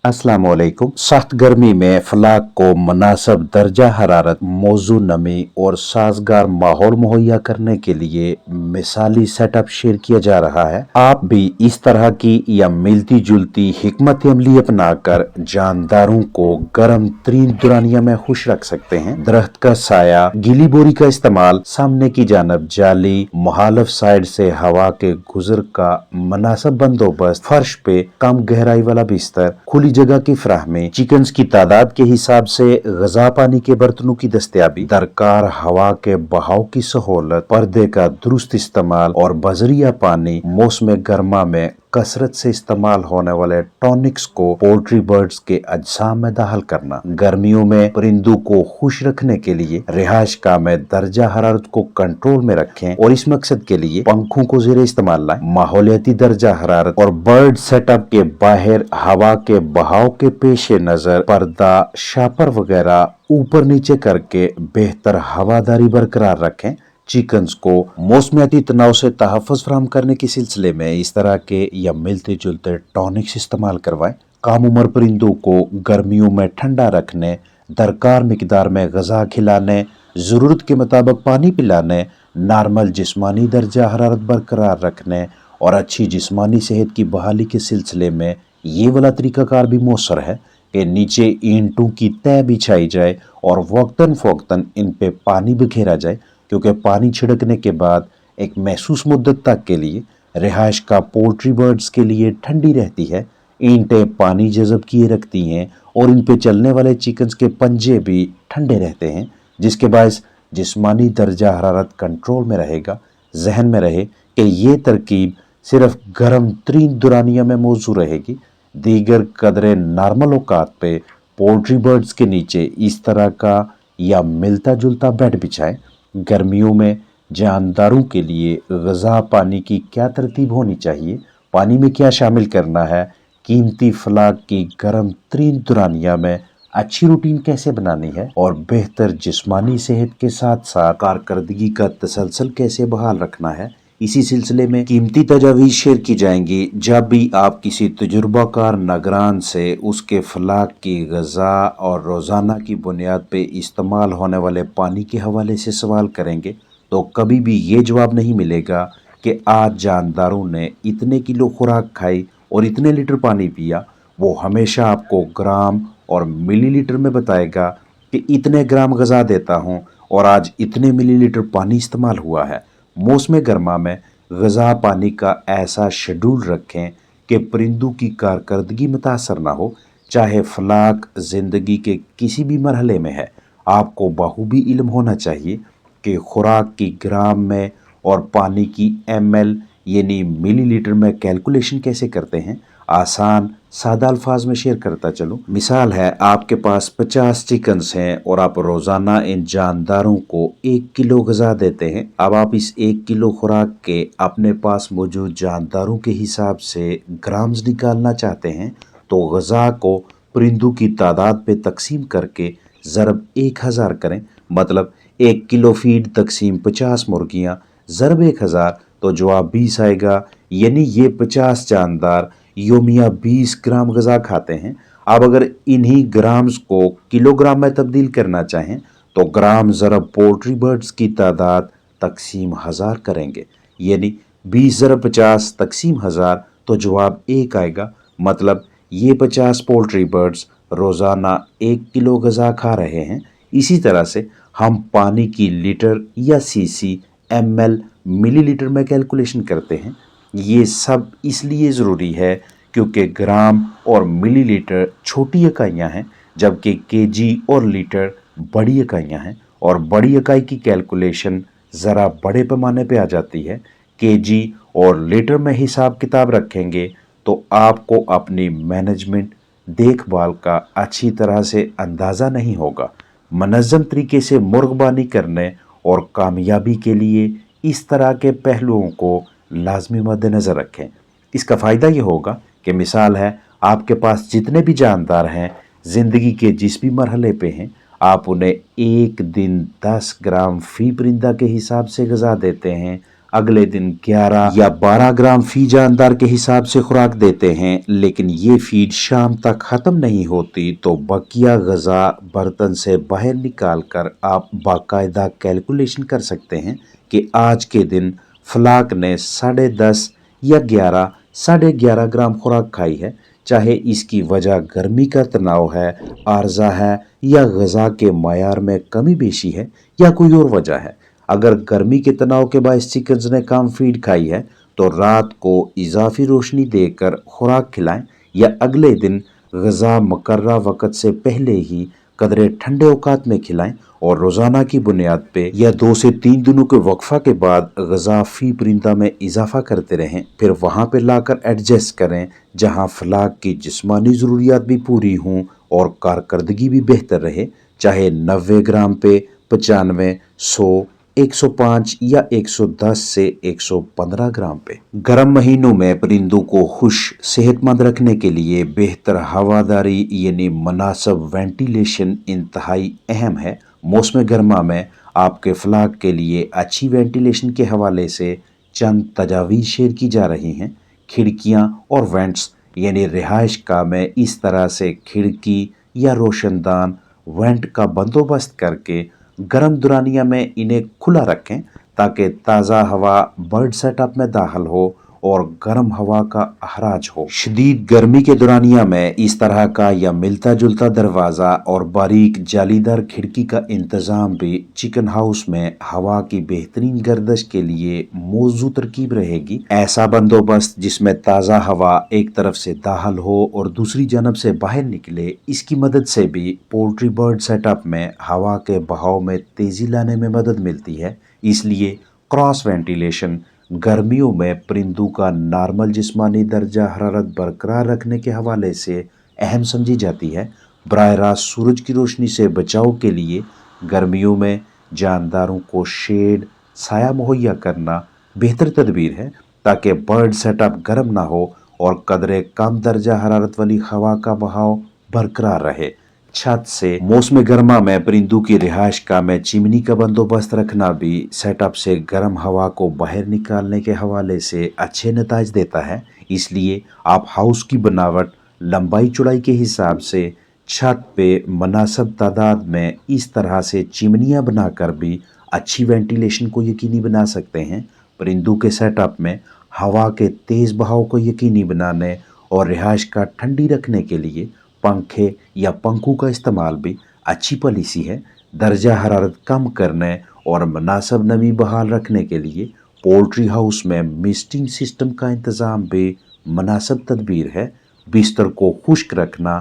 अस्सलाम वालेकुम। सख्त गर्मी में फलाक को मुनासिब दर्जा हरारत, मौजू नमी और साजगार माहौल मुहैया करने के लिए मिसाली सेटअप शेयर किया जा रहा है। आप भी इस तरह की या मिलती जुलती हिकमत अमली अपनाकर जानदारों को गर्म तरीन दुरानिया में खुश रख सकते हैं। दरख्त का साया, गीली बोरी का इस्तेमाल, सामने की जानब जाली, मुखालिफ साइड से हवा के गुजर का मुनासिब बंदोबस्त, फर्श पे कम गहराई वाला बिस्तर, खुली जगह की फ्राहमी, चिकन्स की तादाद के हिसाब से गजा पानी के बर्तनों की दस्तयाबी, दरकार हवा के बहाव की सहूलत, पर्दे का दुरुस्त इस्तेमाल और बजरिया पानी, मौसम गर्मा में कसरत से इस्तेमाल होने वाले टॉनिक्स को पोल्ट्री बर्ड्स के अज्जा में दाखिल करना, गर्मियों में परिंदों को खुश रखने के लिए रिहाइश का में दर्जा हरारत को कंट्रोल में रखें और इस मकसद के लिए पंखों को ज़ेरे इस्तेमाल लाएं। माहौलियाती दर्जा हरारत और बर्ड सेटअप के बाहर हवा के बहाव के पेश नजर पर्दा, शापर वगैरह ऊपर नीचे करके बेहतर हवादारी बरकरार रखें। चिकन्स को मौसमियाती तनाव से तहफ़्फ़ुज़ फराहम करने के सिलसिले में इस तरह के या मिलते जुलते टॉनिक्स इस्तेमाल करवाएं। कम उम्र परिंदों को गर्मियों में ठंडा रखने, दरकार मिकदार में गज़ा खिलाने, ज़रूरत के मुताबिक पानी पिलाने, नॉर्मल जिस्मानी दर्जा हरारत बरकरार रखने और अच्छी जिस्मानी सेहत की बहाली के सिलसिले में ये वाला तरीक़ाकार भी मौसर है कि नीचे ईंटों की तह बिछाई जाए और वक्तन फ़ौक्तन इन पे पानी बिखेरा जाए, क्योंकि पानी छिड़कने के बाद एक महसूस मुद्दत तक के लिए रिहाइश का पोल्ट्री बर्ड्स के लिए ठंडी रहती है। ईंटें पानी जज़ब किए रखती हैं और इन पे चलने वाले चिकन्स के पंजे भी ठंडे रहते हैं, जिसके बायस जिस्मानी दर्जा हरारत कंट्रोल में रहेगा। जहन में रहे कि ये तरकीब सिर्फ गर्म तरीन दुरानिया में मौजू रहेगी। दीगर कदरे नॉर्मल औकात पे पोल्ट्री बर्ड्स के नीचे इस तरह का या मिलता जुलता बेड बिछाएं। गर्मियों में जानदारों के लिए ग़ज़ा पानी की क्या तरतीब होनी चाहिए, पानी में क्या शामिल करना है, कीमती फलाक की गर्म तरीन दुरानिया में अच्छी रूटीन कैसे बनानी है और बेहतर जिस्मानी सेहत के साथ साथ कारकर्दगी का तसलसल कैसे बहाल रखना है, इसी सिलसिले में कीमती तजावीज़ शेयर की जाएंगी। जब भी आप किसी तजुर्बाकार निगरान से उसके फलाक की ग़ज़ा और रोज़ाना की बुनियाद पे इस्तेमाल होने वाले पानी के हवाले से सवाल करेंगे तो कभी भी ये जवाब नहीं मिलेगा कि आज जानदारों ने इतने किलो खुराक खाई और इतने लीटर पानी पिया। वो हमेशा आपको ग्राम और मिलीलीटर में बताएगा कि इतने ग्राम ग़ज़ा देता हूँ और आज इतने मिलीलीटर पानी इस्तेमाल हुआ है। मौसम गर्मा में ग़ज़ा पानी का ऐसा शेड्यूल रखें कि परिंदों की कारकर्दगी मुतासर ना हो, चाहे फलाक ज़िंदगी के किसी भी मरहले में है। आपको बखूबी इल्म होना चाहिए कि खुराक की ग्राम में और पानी की ml यानी मिलीलीटर में कैलकुलेशन कैसे करते हैं। आसान सादा अल्फाज में शेयर करता चलूँ। मिसाल है, आपके पास 50 चिकन्स हैं और आप रोज़ाना इन जानदारों को 1 किलो ग़ज़ा देते हैं। अब आप इस 1 किलो खुराक के अपने पास मौजूद जानदारों के हिसाब से ग्राम्स निकालना चाहते हैं तो ग़ज़ा को परिंदों की तादाद पे तकसीम करके ज़रब 1000 करें। मतलब 1 किलो फीड तकसीम 50 मुर्गियाँ ज़रब 1000 तो जवाब 20 आएगा। यानी ये 50 जानदार योमिया 20 ग्राम ग़ज़ा खाते हैं। अब अगर इन्हीं ग्राम्स को किलोग्राम में तब्दील करना चाहें तो ग्राम ज़रब पोल्ट्री बर्ड्स की तादाद तकसीम 1000 करेंगे। यानी 20 ज़रब 50 तकसीम 1000 तो जवाब 1 आएगा। मतलब ये 50 पोल्ट्री बर्ड्स रोज़ाना 1 किलो ग़ज़ा खा रहे हैं। इसी तरह से हम पानी की लीटर या सीसी, ml, मिलीलीटर में कैलकुलेशन करते हैं। ये सब इसलिए ज़रूरी है क्योंकि ग्राम और मिलीलीटर छोटी इकाइयाँ हैं, जबकि केजी और लीटर बड़ी इकाइयाँ हैं और बड़ी इकाई की कैलकुलेशन ज़रा बड़े पैमाने पे आ जाती है। केजी और लीटर में हिसाब किताब रखेंगे तो आपको अपनी मैनेजमेंट देखभाल का अच्छी तरह से अंदाज़ा नहीं होगा। मनज़्ज़म तरीके से मुर्गबानी करने और कामयाबी के लिए इस तरह के पहलुओं को लाजमी मद्देनज़र रखें। इसका फ़ायदा ये होगा कि मिसाल है, आपके पास जितने भी जानदार हैं ज़िंदगी के जिस भी मरहले पे हैं, आप उन्हें एक दिन 10 ग्राम फ़ी परिंदा के हिसाब से ग़ज़ा देते हैं। अगले दिन 11 या 12 ग्राम फी जानदार के हिसाब से खुराक देते हैं, लेकिन ये फीड शाम तक खत्म नहीं होती, तो बकिया ग़िज़ा बर्तन से बाहर निकाल कर आप बाकायदा कैलकुलेशन कर सकते हैं कि आज के दिन फ्लाक ने 10.5 या 11, 11.5 ग्राम खुराक खाई है। चाहे इसकी वजह गर्मी का तनाव है, आर्जा है, या ग़िज़ा के मयार में कमी बेशी है, या कोई और वजह है। अगर गर्मी के तनाव के बायस चिकन्स ने कम फीड खाई है तो रात को इजाफी रोशनी देकर खुराक खिलाएं, या अगले दिन ग़िज़ा मुकर्रर वक़्त से पहले ही कदरे ठंडे औकात में खिलाएं, और रोज़ाना की बुनियाद पे या 2 से 3 दिनों के वक्फा के बाद ग़िज़ा फ़ी परिंदा में इजाफा करते रहें। फिर वहाँ पे लाकर एडजस्ट करें जहाँ फ्लाक की जिस्मानी ज़रूरियात भी पूरी हों और कारकर्दगी भी बेहतर रहे, चाहे 90 ग्राम पे, 95, 100, 105 या 110 से 115 ग्राम पे। गर्म महीनों में परिंदों को खुश सेहतमंद रखने के लिए बेहतर हवादारी यानी मुनासिब वेंटिलेशन इंतहाई अहम है। मौसम गर्मा में आपके फ्लाक के लिए अच्छी वेंटिलेशन के हवाले से चंद तजावीज़ शेयर की जा रही हैं। खिड़कियां और वेंट्स यानी रिहाइश गाह में इस तरह से खिड़की या रोशनदान वेंट का बंदोबस्त करके गर्म दुरानिया में इन्हें खुला रखें ताकि ताज़ा हवा बर्ड सेटअप में दाखिल हो और गर्म हवा का अखराज हो। शदीद गर्मी के दुरानिया में इस तरह का या मिलता जुलता दरवाज़ा और बारीक जालीदार खिड़की का इंतज़ाम भी चिकन हाउस में हवा की बेहतरीन गर्दिश के लिए मौजू तरकीब रहेगी। ऐसा बंदोबस्त जिसमें ताज़ा हवा एक तरफ से दाखिल हो और दूसरी जानब से बाहर निकले, इसकी मदद से भी पोल्ट्री बर्ड सेटअप में हवा के बहाव में तेज़ी लाने में मदद मिलती है। इसलिए क्रॉस वेंटिलेशन गर्मियों में परिंदों का नॉर्मल जिस्मानी दर्जा हरारत बरकरार रखने के हवाले से अहम समझी जाती है। बराह रास्त सूरज की रोशनी से बचाव के लिए गर्मियों में जानदारों को शेड साया मुहैया करना बेहतर तदबीर है ताकि बर्ड सेटअप गर्म ना हो और कदरे कम दर्जा हरारत वाली हवा का बहाव बरकरार रहे। छत से मौसम गर्मा में परिंदों की रिहाइश गाह में चिमनी का बंदोबस्त रखना भी सेटअप से गर्म हवा को बाहर निकालने के हवाले से अच्छे नताइज देता है। इसलिए आप हाउस की बनावट लंबाई चौड़ाई के हिसाब से छत पे मुनासिब तादाद में इस तरह से चिमनियाँ बनाकर भी अच्छी वेंटिलेशन को यकीनी बना सकते हैं। परिंदों के सेटअप में हवा के तेज़ बहाव को यकीनी बनाने और रिहाइश गाह ठंडी रखने के लिए पंखे या पंखों का इस्तेमाल भी अच्छी पॉलिसी है। दर्जा हरारत कम करने और मुनासिब नमी बहाल रखने के लिए पोल्ट्री हाउस में मिस्टिंग सिस्टम का इंतज़ाम भी मुनासिब तदबीर है। बिस्तर को खुश्क रखना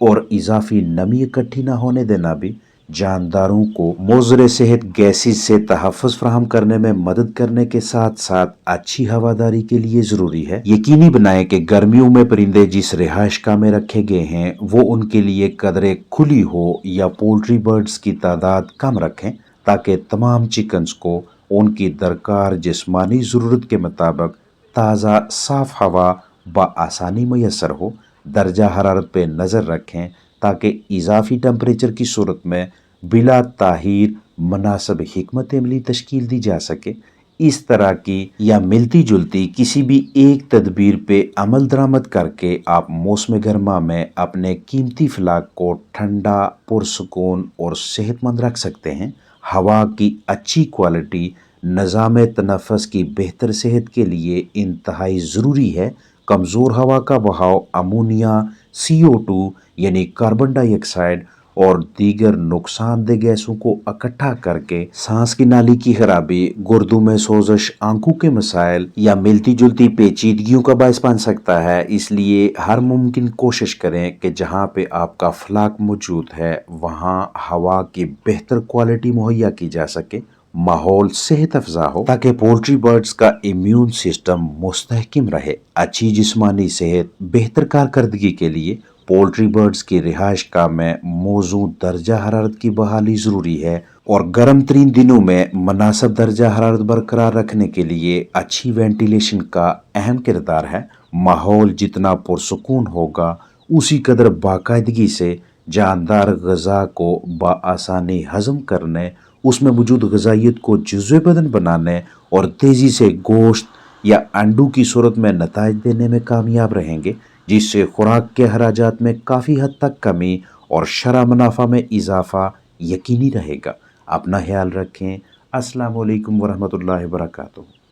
और इजाफी नमी इकट्ठी न होने देना भी जानदारों को मुज़र सेहत गैसेस से तहफ़्फ़ुज़ फराहम करने में मदद करने के साथ साथ अच्छी हवादारी के लिए ज़रूरी है। यकीनी बनाएं कि गर्मियों में परिंदे जिस रिहाइश गाह में रखे गए हैं वो उनके लिए कदरे खुली हो या पोल्ट्री बर्ड्स की तादाद कम रखें ताकि तमाम चिकन्स को उनकी दरकार जिस्मानी ज़रूरत के मुताबिक ताज़ा साफ़ हवा बआसानी मैसर हो। दर्जा हरारत पे नज़र रखें ताकि इजाफी टेम्परेचर की सूरत में बिला ताहीर मुनासिब हिकमत अमली तश्कील दी जा सके। इस तरह की या मिलती जुलती किसी भी एक तदबीर पे अमल दरामद करके आप मौसम गर्मा में अपने कीमती फ्लाक को ठंडा, पुरसकून और सेहतमंद रख सकते हैं। हवा की अच्छी क्वालिटी निज़ाम तनफ़्फ़ुस की बेहतर सेहत के लिए इंतहाई ज़रूरी है। कमज़ोर हवा का बहाव अमोनिया, CO2 यानी कार्बन डाइऑक्साइड और दीगर नुकसानदेह गैसों को इकट्ठा करके सांस की नाली की खराबी, गुर्दों में सोजश, आंखों के मसाइल या मिलती जुलती पेचीदगियों का बायस बन सकता है। इसलिए हर मुमकिन कोशिश करें कि जहां पे आपका फ्लाक मौजूद है वहां हवा की बेहतर क्वालिटी मुहैया की जा सके, माहौल सेहत अफजा हो ताकि पोल्ट्री बर्ड्स का इम्यून सिस्टम मुस्तहकम रहे। अच्छी जिस्मानी सेहत बेहतर कारकर्दगी के लिए पोल्ट्री बर्ड्स की रिहाइश गाह में मौजूद दर्जा हरारत की बहाली ज़रूरी है और गर्म तरीन दिनों में मुनासिब दर्जा हरारत बरकरार रखने के लिए अच्छी वेंटिलेशन का अहम किरदार है। माहौल जितना पुरसकून होगा उसी कदर बाकायदगी से जानदार ग़िज़ा को बआसानी हज़म करने اس میں موجود غذائیت کو جزو بدن بنانے اور تیزی سے گوشت یا انڈوں کی صورت میں نتائج دینے میں کامیاب رہیں گے، جس سے خوراک کے اخراجات میں کافی حد تک کمی اور شرح منافع میں اضافہ یقینی رہے گا۔ اپنا خیال رکھیں۔ السلام علیکم ورحمۃ اللہ وبرکاتہ۔